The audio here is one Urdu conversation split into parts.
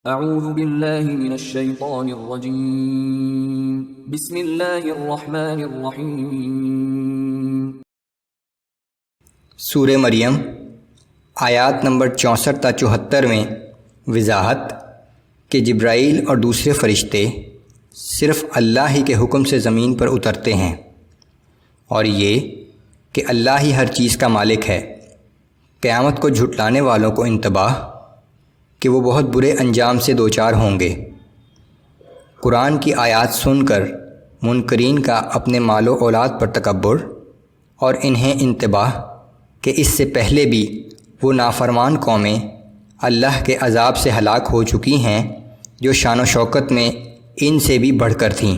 اعوذ باللہ من الشیطان الرجیم بسم اللہ الرحمن الرحیم۔ سورہ مریم آیات نمبر 64 تا 74 میں وضاحت کہ جبرائیل اور دوسرے فرشتے صرف اللہ ہی کے حکم سے زمین پر اترتے ہیں، اور یہ کہ اللہ ہی ہر چیز کا مالک ہے۔ قیامت کو جھٹلانے والوں کو انتباہ کہ وہ بہت برے انجام سے دوچار ہوں گے۔ قرآن کی آیات سن کر منکرین کا اپنے مال و اولاد پر تکبر، اور انہیں انتباہ کہ اس سے پہلے بھی وہ نافرمان قومیں اللہ کے عذاب سے ہلاک ہو چکی ہیں جو شان و شوکت میں ان سے بھی بڑھ کر تھیں۔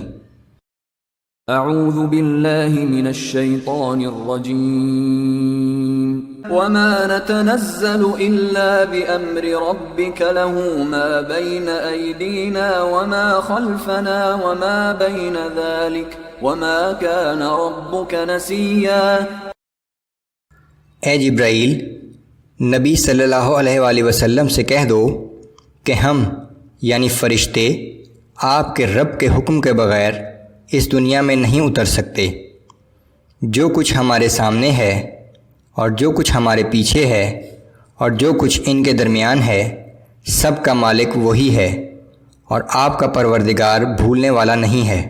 اعوذ باللہ من الشیطان الرجیم وما نتنزل الا بامر ربک له ما بین ایدینا وما خلفنا وما بین ذلك وما كان ربک نسیا۔ اے جبرائیل، نبی صلی اللہ علیہ وآلہ وسلم سے کہہ دو کہ ہم یعنی فرشتے آپ کے رب کے حکم کے بغیر اس دنیا میں نہیں اتر سکتے۔ جو کچھ ہمارے سامنے ہے اور جو کچھ ہمارے پیچھے ہے اور جو کچھ ان کے درمیان ہے، سب کا مالک وہی ہے، اور آپ کا پروردگار بھولنے والا نہیں ہے۔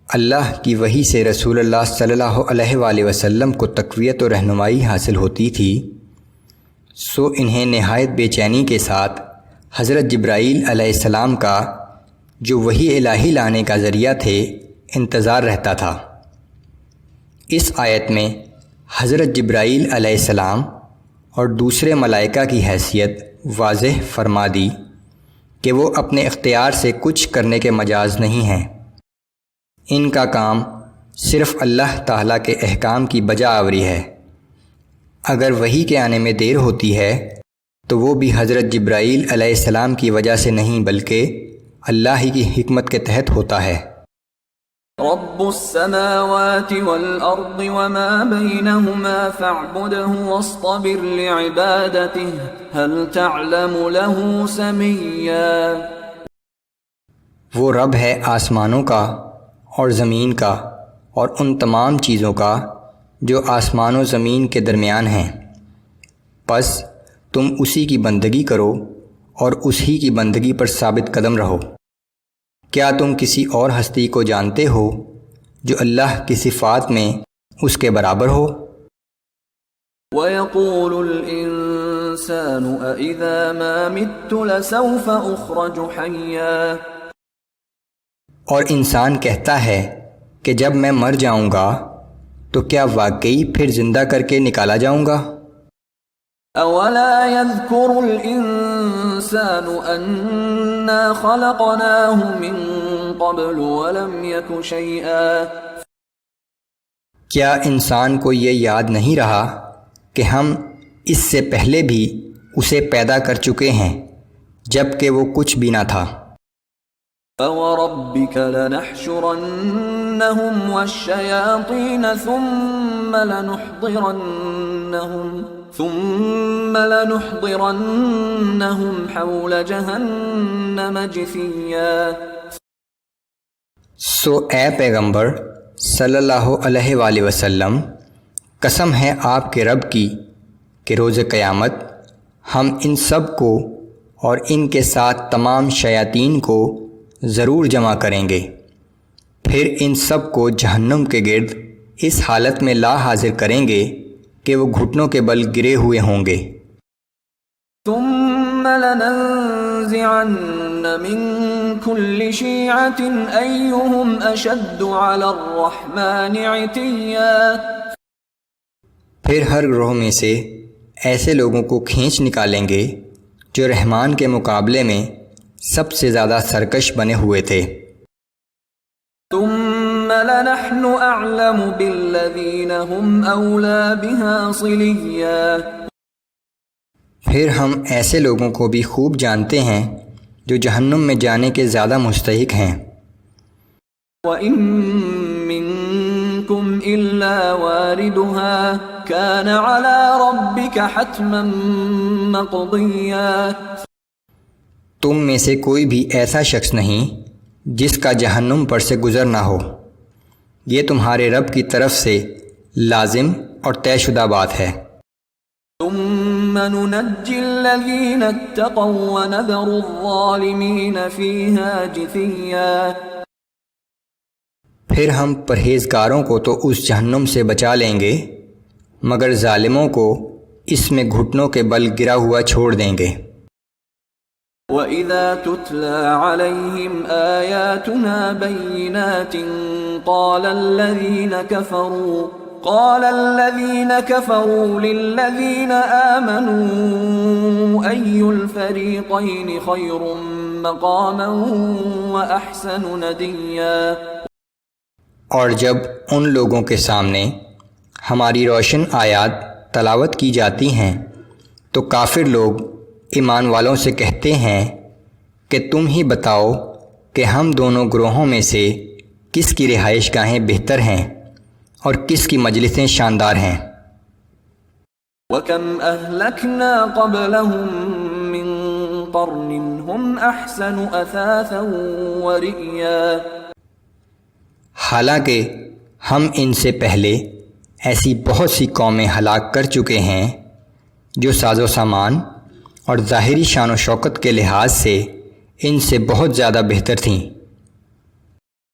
اللہ کی وحی سے رسول اللہ صلی اللہ علیہ وآلہ وسلم کو تقویت و رہنمائی حاصل ہوتی تھی، سو انہیں نہایت بے چینی کے ساتھ حضرت جبرائیل علیہ السلام کا، جو وحی الہی لانے کا ذریعہ تھے، انتظار رہتا تھا۔ اس آیت میں حضرت جبرائیل علیہ السلام اور دوسرے ملائکہ کی حیثیت واضح فرما دی کہ وہ اپنے اختیار سے کچھ کرنے کے مجاز نہیں ہیں۔ ان کا کام صرف اللہ تعالیٰ کے احکام کی بجا آوری ہے۔ اگر وحی کے آنے میں دیر ہوتی ہے تو وہ بھی حضرت جبرائیل علیہ السلام کی وجہ سے نہیں، بلکہ اللہ ہی کی حکمت کے تحت ہوتا ہے۔ رب السماوات والارض وما بينهما فاعبده واصطبر لعبادته هل تعلم له سميا۔ وہ رب ہے آسمانوں کا اور زمین کا اور ان تمام چیزوں کا جو آسمان و زمین کے درمیان ہیں، پس تم اسی کی بندگی کرو اور اسی کی بندگی پر ثابت قدم رہو۔ کیا تم کسی اور ہستی کو جانتے ہو جو اللہ کی صفات میں اس کے برابر ہو؟ وَيَقُولُ الْإِنسَانُ أَإِذَا مَا مِتُّ لَسَوْفَ أُخْرَجُ حَيًّا۔ اور انسان کہتا ہے کہ جب میں مر جاؤں گا تو کیا واقعی پھر زندہ کر کے نکالا جاؤں گا؟ أَوَلَا يَذْكُرُ الْإِنسَانُ أَنَّا خَلَقْنَاهُ مِن قَبْلُ وَلَمْ يَكُ شَيْئًا۔ کیا انسان کو یہ یاد نہیں رہا کہ ہم اس سے پہلے بھی اسے پیدا کر چکے ہیں جب کہ وہ کچھ بھی نہ تھا۔ فَوَرَبِّكَ لَنَحْشُرَنَّهُمْ وَالشَّيَاطِينَ ثُمَّ لَنُحْضِرَنَّهُمْ حَوْلَ جَهَنَّمَ جِثِيًّا۔ سو اے پیغمبر صلی اللہ علیہ وآلہ وسلم، قسم ہے آپ کے رب کی کہ روز قیامت ہم ان سب کو اور ان کے ساتھ تمام شیاطین کو ضرور جمع کریں گے، پھر ان سب کو جہنم کے گرد اس حالت میں لا حاضر کریں گے کہ وہ گھٹنوں کے بل گرے ہوئے ہوں گے۔ ثم لننزعن من كل شيعة أيهم أشد على الرحمن عتيا۔ پھر ہر گروہ میں سے ایسے لوگوں کو کھینچ نکالیں گے جو رحمان کے مقابلے میں سب سے زیادہ سرکش بنے ہوئے تھے۔ ثم لنحن أعلم بالذين هم أولى بها صليا۔ پھر ہم ایسے لوگوں کو بھی خوب جانتے ہیں جو جہنم میں جانے کے زیادہ مستحق ہیں۔ وَإِن مِّنكُمْ إِلَّا وَارِدُهَا كَانَ عَلَى رَبِّكَ حَتْمًا مَّقْضِيًّا۔ تم میں سے کوئی بھی ایسا شخص نہیں جس کا جہنم پر سے گزر نہ ہو، یہ تمہارے رب کی طرف سے لازم اور طے شدہ بات ہے۔ ثم ننجي الذين اتقوا ونذر الظالمين فيها جثيا۔ پھر ہم پرہیزگاروں کو تو اس جہنم سے بچا لیں گے، مگر ظالموں کو اس میں گھٹنوں کے بل گرا ہوا چھوڑ دیں گے۔ وَإِذَا تُتْلَى عَلَيْهِمْ آيَاتُنَا بَيِّنَاتٍ قَالَ الَّذِينَ كَفَرُوا لِلَّذِينَ آمَنُوا أَيُّ الْفَرِيقَيْنِ خَيْرٌ مَقَامًا وَأَحْسَنُ نَدِيًّا۔ اور جب ان لوگوں کے سامنے ہماری روشن آیات تلاوت کی جاتی ہیں تو کافر لوگ ایمان والوں سے کہتے ہیں کہ تم ہی بتاؤ کہ ہم دونوں گروہوں میں سے کس کی رہائش گاہیں بہتر ہیں اور کس کی مجلسیں شاندار ہیں۔ وَكَمْ أَهْلَكْنَا قَبْلَهُمْ مِنْ قَرْنٍ هُمْ أَحْسَنُ أَثَاثًا وَرِئْيًا۔ حالانکہ ہم ان سے پہلے ایسی بہت سی قومیں ہلاک کر چکے ہیں جو ساز و سامان اور ظاہری شان و شوکت کے لحاظ سے ان سے بہت زیادہ بہتر تھیں۔